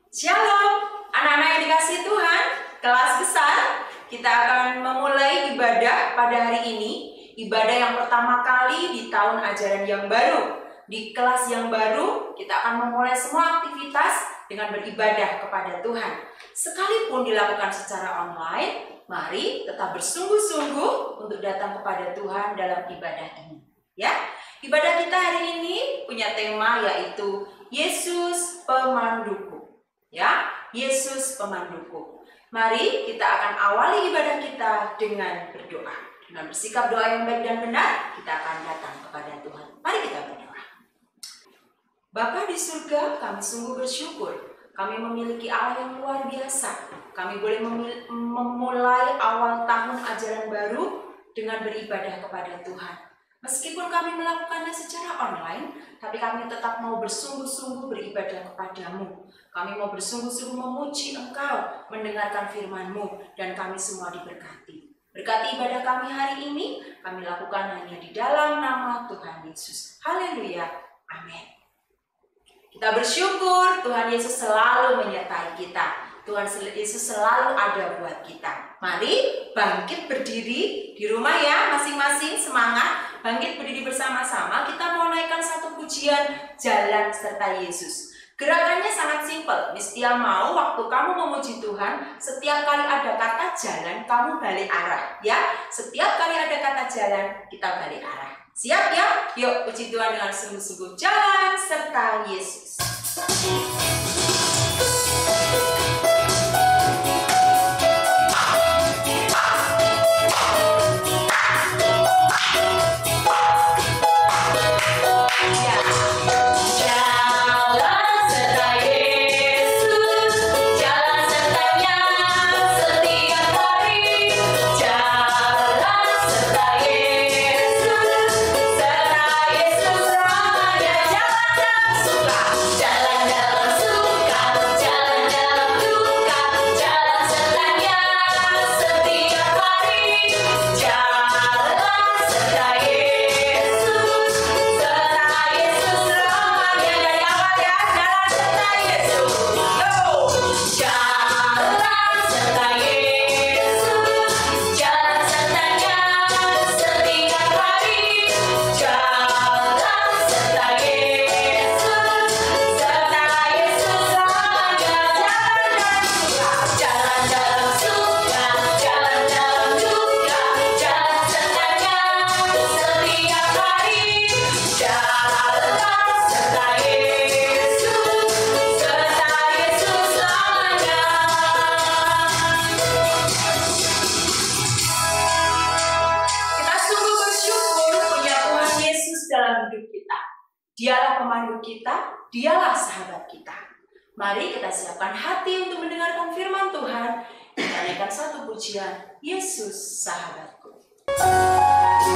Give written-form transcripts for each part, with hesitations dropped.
Shalom, anak-anak yang dikasihi Tuhan, kelas besar. Kita akan memulai ibadah pada hari ini. Ibadah yang pertama kali di tahun ajaran yang baru. Di kelas yang baru, kita akan memulai semua aktivitas dengan beribadah kepada Tuhan. Sekalipun dilakukan secara online, mari tetap bersungguh-sungguh untuk datang kepada Tuhan dalam ibadah ini. Ya, ibadah kita hari ini punya tema yaitu Yesus Pemanduku. Ya, Yesus Pemanduku. Mari kita akan awali ibadah kita dengan berdoa. Dengan bersikap doa yang baik dan benar, kita akan datang kepada Tuhan. Mari kita berdoa. Bapa di surga, kami sungguh bersyukur. Kami memiliki Allah yang luar biasa. Kami boleh memulai awal tahun ajaran baru dengan beribadah kepada Tuhan. Meskipun kami melakukannya secara online, tapi kami tetap mau bersungguh-sungguh beribadah kepadamu. Kami mau bersungguh-sungguh memuji Engkau, mendengarkan firman-Mu, dan kami semua diberkati. Berkati ibadah kami hari ini, kami lakukan hanya di dalam nama Tuhan Yesus. Haleluya. Amin. Kita bersyukur Tuhan Yesus selalu menyertai kita. Tuhan Yesus selalu ada buat kita. Mari bangkit berdiri di rumah ya, masing-masing semangat. Bangkit berdiri bersama-sama, kita mau naikkan satu pujian Jalan Serta Yesus. Gerakannya sangat simpel. Mistia mau waktu kamu memuji Tuhan, setiap kali ada kata jalan, kamu balik arah. Ya, setiap kali ada kata jalan, kita balik arah. Siap ya? Yuk puji Tuhan dengan sungguh-sungguh. Jalan Serta Yesus. Dialah pemandu kita, dialah sahabat kita. Mari kita siapkan hati untuk mendengarkan firman Tuhan. Kita naikkan satu pujian, Yesus sahabatku. Sahabat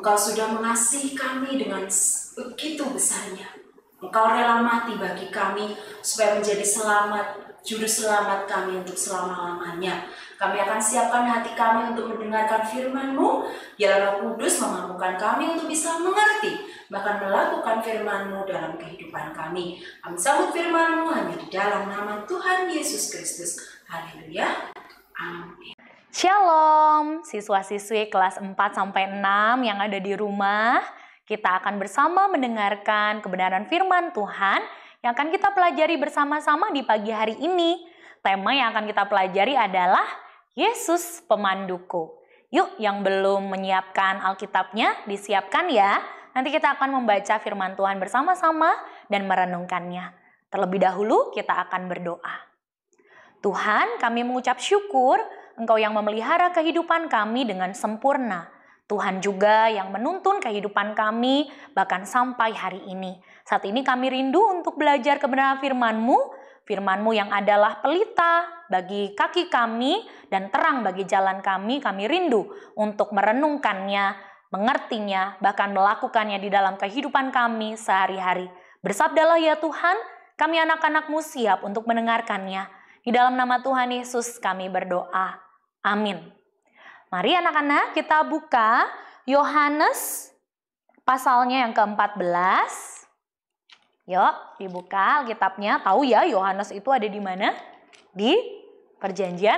Engkau sudah mengasihi kami dengan begitu besarnya. Engkau rela mati bagi kami supaya menjadi selamat, juru selamat kami untuk selama-lamanya. Kami akan siapkan hati kami untuk mendengarkan firman-Mu. Biarlah Roh Kudus memampukan kami untuk bisa mengerti, bahkan melakukan firman-Mu dalam kehidupan kami. Kami sambut firman-Mu hanya di dalam nama Tuhan Yesus Kristus. Haleluya. Amin. Shalom, siswa-siswi kelas 4-6 yang ada di rumah. Kita akan bersama mendengarkan kebenaran firman Tuhan yang akan kita pelajari bersama-sama di pagi hari ini. Tema yang akan kita pelajari adalah Yesus Pemanduku. Yuk, yang belum menyiapkan Alkitabnya, disiapkan ya. Nanti kita akan membaca firman Tuhan bersama-sama dan merenungkannya. Terlebih dahulu kita akan berdoa. Tuhan, kami mengucap syukur Engkau yang memelihara kehidupan kami dengan sempurna. Tuhan juga yang menuntun kehidupan kami bahkan sampai hari ini. Saat ini kami rindu untuk belajar kebenaran firman-Mu, firman-Mu yang adalah pelita bagi kaki kami dan terang bagi jalan kami. Kami rindu untuk merenungkannya, mengertinya, bahkan melakukannya di dalam kehidupan kami sehari-hari. Bersabdalah ya Tuhan, kami anak-anak-Mu siap untuk mendengarkannya. Di dalam nama Tuhan Yesus kami berdoa. Amin. Mari anak-anak kita buka Yohanes pasalnya yang ke-14. Yuk dibuka Alkitabnya. Tahu ya Yohanes itu ada di mana? Di Perjanjian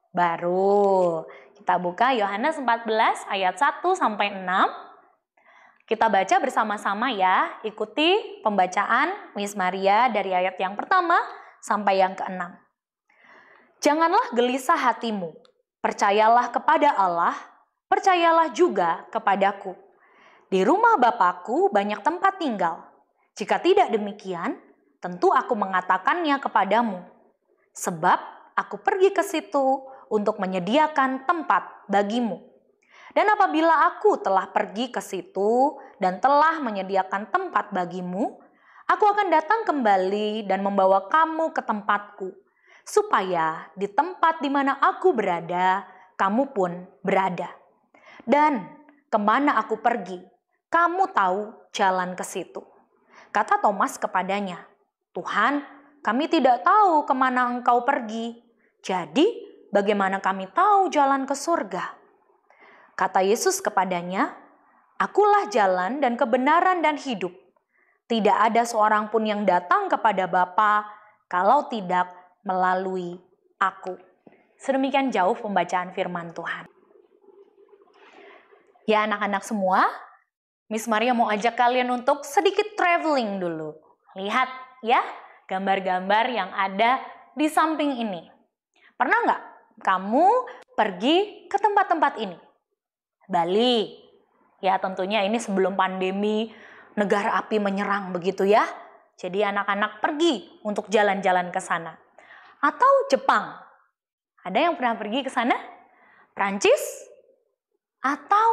Baru. Kita buka Yohanes 14 ayat 1-6. Kita baca bersama-sama ya. Ikuti pembacaan Miss Maria dari ayat yang pertama sampai yang ke-6. Janganlah gelisah hatimu. Percayalah kepada Allah, percayalah juga kepadaku. Di rumah Bapakku banyak tempat tinggal. Jika tidak demikian, tentu aku mengatakannya kepadamu. Sebab aku pergi ke situ untuk menyediakan tempat bagimu. Dan apabila aku telah pergi ke situ dan telah menyediakan tempat bagimu, aku akan datang kembali dan membawa kamu ke tempatku, supaya di tempat di mana aku berada, kamu pun berada. Dan kemana aku pergi, kamu tahu jalan ke situ. Kata Thomas kepadanya, Tuhan, kami tidak tahu kemana engkau pergi. Jadi, bagaimana kami tahu jalan ke surga? Kata Yesus kepadanya, Akulah jalan dan kebenaran dan hidup. Tidak ada seorang pun yang datang kepada Bapa kalau tidak melalui aku. Sedemikian jauh pembacaan firman Tuhan. Ya anak-anak semua, Miss Maria mau ajak kalian untuk sedikit traveling dulu. Lihat ya gambar-gambar yang ada di samping ini. Pernah nggak kamu pergi ke tempat-tempat ini? Bali, ya tentunya ini sebelum pandemi negara api menyerang begitu ya. Jadi anak-anak pergi untuk jalan-jalan ke sana. Atau Jepang. Ada yang pernah pergi ke sana? Prancis? Atau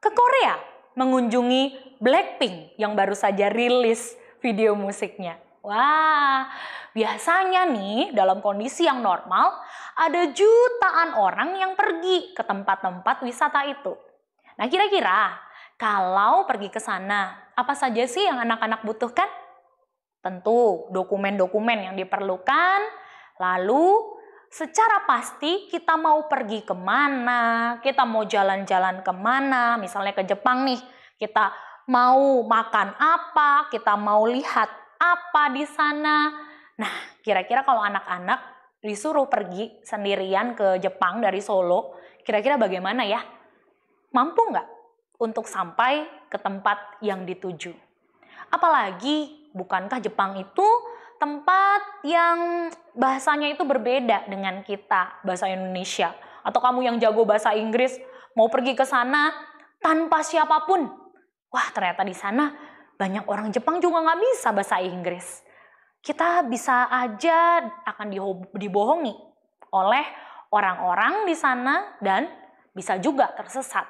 ke Korea mengunjungi Blackpink yang baru saja rilis video musiknya. Wah, biasanya nih dalam kondisi yang normal ada jutaan orang yang pergi ke tempat-tempat wisata itu. Nah, kira-kira kalau pergi ke sana, apa saja sih yang anak-anak butuhkan? Tentu dokumen-dokumen yang diperlukan. Lalu secara pasti kita mau pergi kemana, kita mau jalan-jalan kemana, misalnya ke Jepang nih, kita mau makan apa, kita mau lihat apa di sana. Nah, kira-kira kalau anak-anak disuruh pergi sendirian ke Jepang dari Solo, kira-kira bagaimana ya? Mampu nggak untuk sampai ke tempat yang dituju? Apalagi, bukankah Jepang itu tempat yang bahasanya itu berbeda dengan kita, bahasa Indonesia. Atau kamu yang jago bahasa Inggris, mau pergi ke sana tanpa siapapun. Wah, ternyata di sana banyak orang Jepang juga nggak bisa bahasa Inggris. Kita bisa aja akan dibohongi oleh orang-orang di sana dan bisa juga tersesat.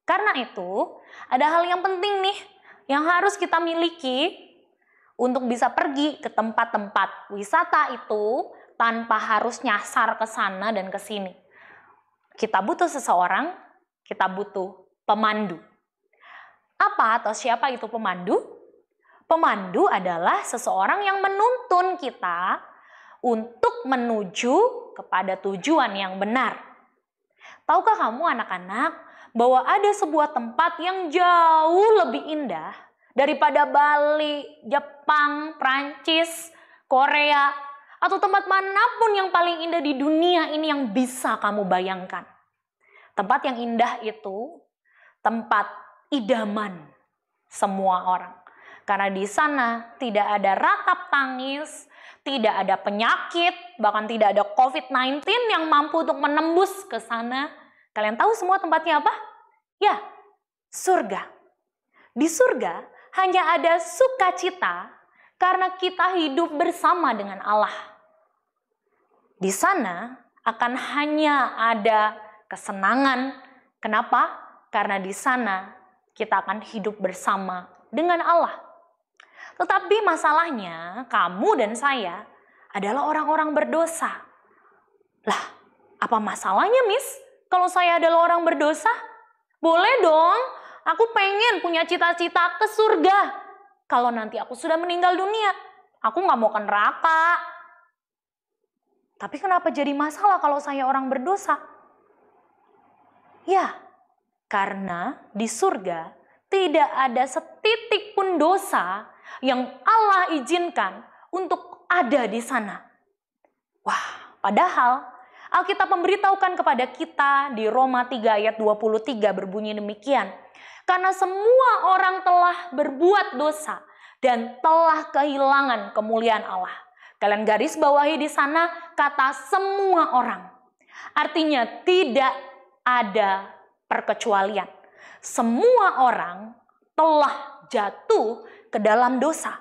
Karena itu, ada hal yang penting nih yang harus kita miliki untuk bisa pergi ke tempat-tempat wisata itu tanpa harus nyasar ke sana dan ke sini. Kita butuh seseorang, kita butuh pemandu. Apa atau siapa itu pemandu? Pemandu adalah seseorang yang menuntun kita untuk menuju kepada tujuan yang benar. Tahukah kamu anak-anak bahwa ada sebuah tempat yang jauh lebih indah daripada Bali, Jepang, Prancis, Korea, atau tempat manapun yang paling indah di dunia ini yang bisa kamu bayangkan. Tempat yang indah itu tempat idaman semua orang. Karena di sana tidak ada ratap tangis, tidak ada penyakit, bahkan tidak ada COVID-19 yang mampu untuk menembus ke sana. Kalian tahu semua tempatnya apa? Ya, surga. Di surga hanya ada sukacita karena kita hidup bersama dengan Allah. Di sana akan hanya ada kesenangan. Kenapa? Karena di sana kita akan hidup bersama dengan Allah. Tetapi masalahnya kamu dan saya adalah orang-orang berdosa. Lah, apa masalahnya, Miss? Kalau saya adalah orang berdosa? Boleh dong, aku pengen punya cita-cita ke surga. Kalau nanti aku sudah meninggal dunia, aku nggak mau ke neraka. Tapi kenapa jadi masalah kalau saya orang berdosa? Ya, karena di surga tidak ada setitik pun dosa yang Allah izinkan untuk ada di sana. Wah, padahal Alkitab memberitahukan kepada kita di Roma 3 ayat 23 berbunyi demikian. Karena semua orang telah berbuat dosa dan telah kehilangan kemuliaan Allah. Kalian garis bawahi di sana kata semua orang. Artinya tidak ada perkecualian. Semua orang telah jatuh ke dalam dosa.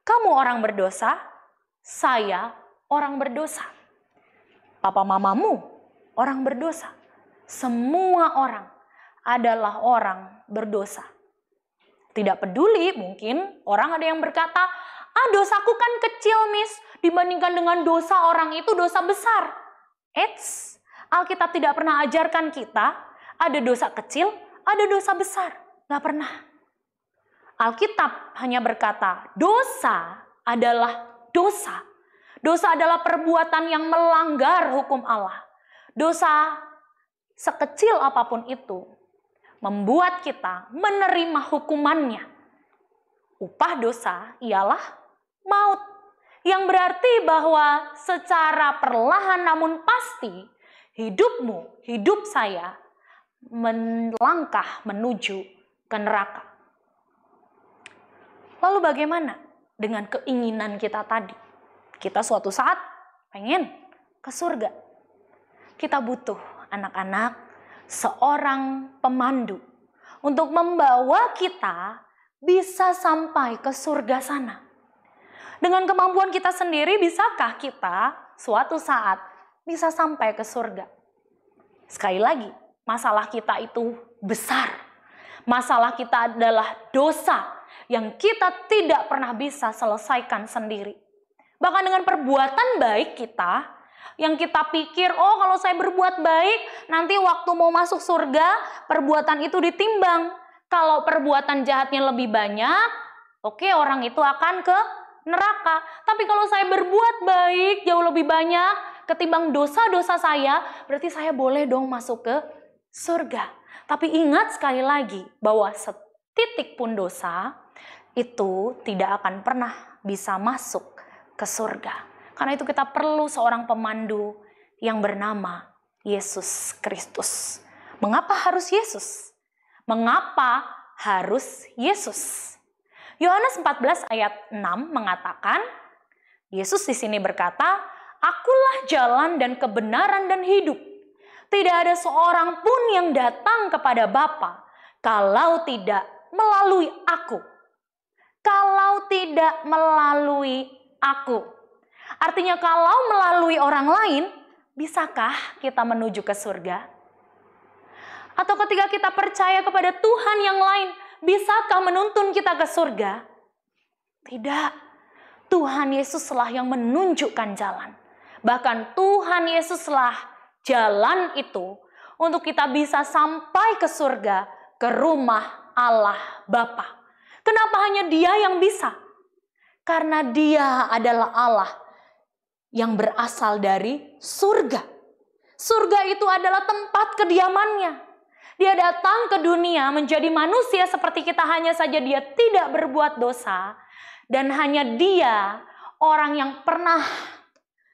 Kamu orang berdosa, saya orang berdosa. Papa mamamu orang berdosa. Semua orang adalah orang berdosa. Tidak peduli, mungkin orang ada yang berkata, dosaku kan kecil, Miss. Dibandingkan dengan dosa orang itu dosa besar. Eits, Alkitab tidak pernah ajarkan kita ada dosa kecil, ada dosa besar. Gak pernah. Alkitab hanya berkata, dosa adalah dosa. Dosa adalah perbuatan yang melanggar hukum Allah. Dosa sekecil apapun itu membuat kita menerima hukumannya. Upah dosa ialah maut. Yang berarti bahwa secara perlahan namun pasti hidupmu, hidup saya melangkah menuju ke neraka. Lalu bagaimana dengan keinginan kita tadi? Kita suatu saat pengen ke surga. Kita butuh anak-anak seorang pemandu untuk membawa kita bisa sampai ke surga sana. Dengan kemampuan kita sendiri, bisakah kita suatu saat bisa sampai ke surga? Sekali lagi, masalah kita itu besar. Masalah kita adalah dosa yang kita tidak pernah bisa selesaikan sendiri. Bahkan dengan perbuatan baik kita, yang kita pikir, kalau saya berbuat baik, nanti waktu mau masuk surga, perbuatan itu ditimbang. Kalau perbuatan jahatnya lebih banyak, orang itu akan ke neraka. Tapi kalau saya berbuat baik jauh lebih banyak ketimbang dosa-dosa saya, berarti saya boleh dong masuk ke surga. Tapi ingat sekali lagi bahwa setitik pun dosa itu tidak akan pernah bisa masuk ke surga. Karena itu kita perlu seorang pemandu yang bernama Yesus Kristus. Mengapa harus Yesus? Mengapa harus Yesus? Yohanes 14 ayat 6 mengatakan, Yesus di sini berkata, "Akulah jalan dan kebenaran dan hidup. Tidak ada seorang pun yang datang kepada Bapa kalau tidak melalui aku." Kalau tidak melalui aku. Artinya kalau melalui orang lain, bisakah kita menuju ke surga? Atau ketika kita percaya kepada Tuhan yang lain, bisakah menuntun kita ke surga? Tidak. Tuhan Yesuslah yang menunjukkan jalan. Bahkan Tuhan Yesuslah jalan itu untuk kita bisa sampai ke surga, ke rumah Allah Bapa. Kenapa hanya Dia yang bisa? Karena Dia adalah Allah yang berasal dari surga. Surga itu adalah tempat kediamannya. Dia datang ke dunia menjadi manusia seperti kita, hanya saja Dia tidak berbuat dosa. Dan hanya Dia, orang yang pernah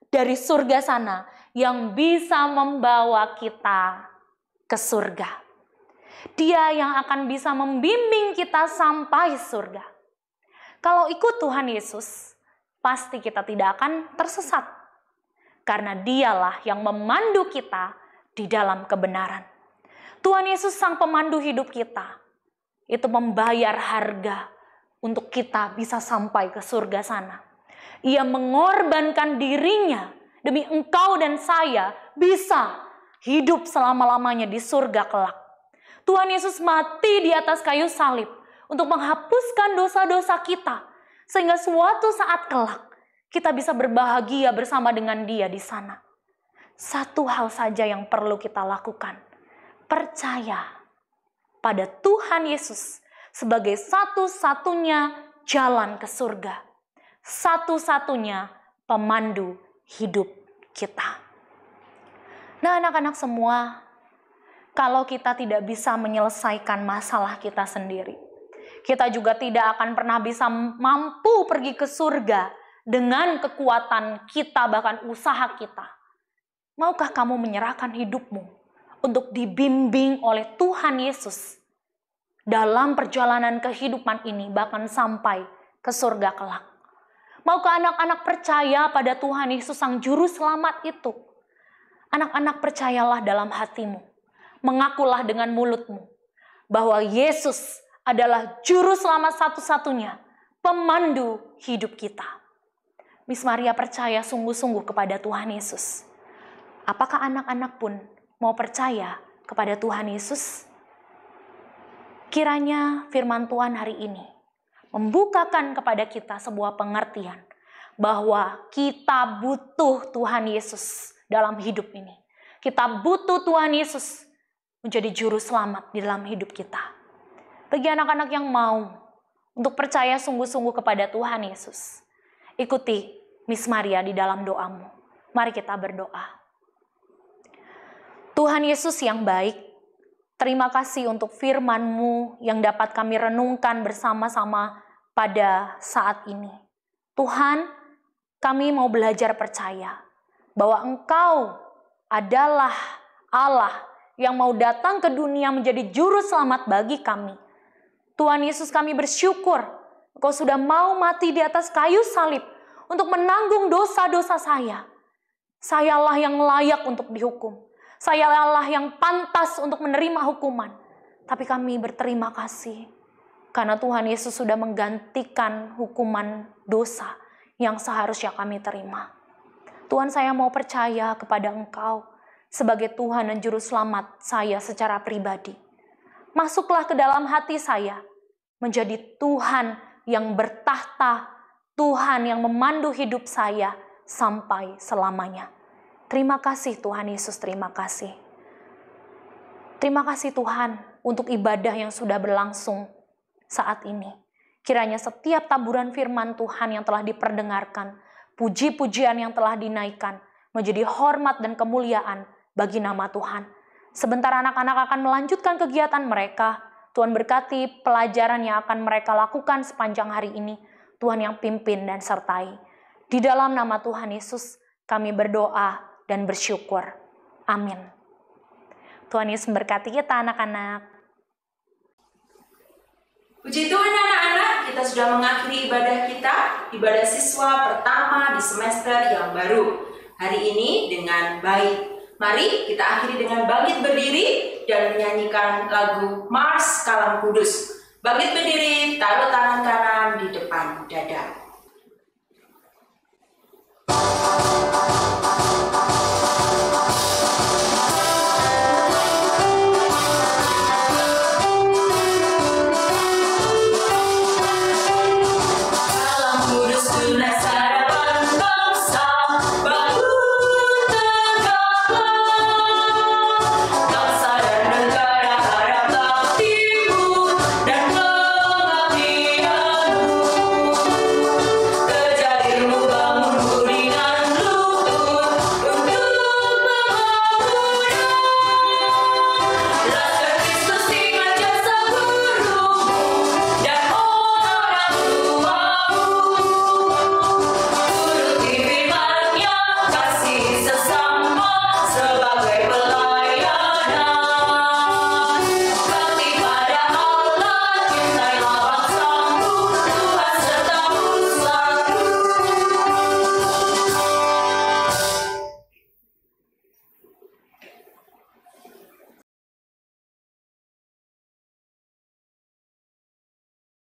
dari surga sana, yang bisa membawa kita ke surga. Dia yang akan bisa membimbing kita sampai surga. Kalau ikut Tuhan Yesus, pasti kita tidak akan tersesat. Karena Dialah yang memandu kita di dalam kebenaran. Tuhan Yesus sang pemandu hidup kita. Itu membayar harga untuk kita bisa sampai ke surga sana. Ia mengorbankan dirinya demi engkau dan saya bisa hidup selama-lamanya di surga kelak. Tuhan Yesus mati di atas kayu salib untuk menghapuskan dosa-dosa kita. Sehingga suatu saat kelak kita bisa berbahagia bersama dengan Dia di sana. Satu hal saja yang perlu kita lakukan. Percaya pada Tuhan Yesus sebagai satu-satunya jalan ke surga. Satu-satunya pemandu hidup kita. Nah, anak-anak semua, kalau kita tidak bisa menyelesaikan masalah kita sendiri, kita juga tidak akan pernah bisa mampu pergi ke surga dengan kekuatan kita, bahkan usaha kita. Maukah kamu menyerahkan hidupmu untuk dibimbing oleh Tuhan Yesus dalam perjalanan kehidupan ini, bahkan sampai ke surga kelak? Maukah anak-anak percaya pada Tuhan Yesus sang juru selamat itu? Anak-anak percayalah dalam hatimu, mengakulah dengan mulutmu, bahwa Yesus adalah juru selamat satu-satunya, pemandu hidup kita. Miss Maria percaya sungguh-sungguh kepada Tuhan Yesus. Apakah anak-anak pun mau percaya kepada Tuhan Yesus? Kiranya firman Tuhan hari ini membukakan kepada kita sebuah pengertian bahwa kita butuh Tuhan Yesus dalam hidup ini. Kita butuh Tuhan Yesus menjadi juru selamat di dalam hidup kita. Bagi anak-anak yang mau untuk percaya sungguh-sungguh kepada Tuhan Yesus, ikuti Miss Maria di dalam doamu. Mari kita berdoa. Tuhan Yesus yang baik, terima kasih untuk firman-Mu yang dapat kami renungkan bersama-sama pada saat ini. Tuhan, kami mau belajar percaya bahwa Engkau adalah Allah yang mau datang ke dunia menjadi juru selamat bagi kami. Tuhan Yesus, kami bersyukur Engkau sudah mau mati di atas kayu salib untuk menanggung dosa-dosa saya. Sayalah yang layak untuk dihukum. Sayalah yang pantas untuk menerima hukuman. Tapi kami berterima kasih karena Tuhan Yesus sudah menggantikan hukuman dosa yang seharusnya kami terima. Tuhan, saya mau percaya kepada Engkau sebagai Tuhan dan Juru Selamat saya secara pribadi. Masuklah ke dalam hati saya menjadi Tuhan yang bertahta, Tuhan yang memandu hidup saya sampai selamanya. Terima kasih Tuhan Yesus, terima kasih. Terima kasih Tuhan untuk ibadah yang sudah berlangsung saat ini. Kiranya setiap taburan firman Tuhan yang telah diperdengarkan, puji-pujian yang telah dinaikkan, menjadi hormat dan kemuliaan bagi nama Tuhan. Sebentar anak-anak akan melanjutkan kegiatan mereka. Tuhan berkati pelajaran yang akan mereka lakukan sepanjang hari ini. Tuhan yang pimpin dan sertai. Di dalam nama Tuhan Yesus kami berdoa dan bersyukur. Amin. Tuhan Yesus memberkati kita anak-anak. Puji Tuhan anak-anak, kita sudah mengakhiri ibadah kita, ibadah siswa pertama di semester yang baru. Hari ini dengan baik. Mari kita akhiri dengan bangkit berdiri dan menyanyikan lagu Mars Kalam Kudus. Bangkit berdiri, taruh tangan kanan di depan dada.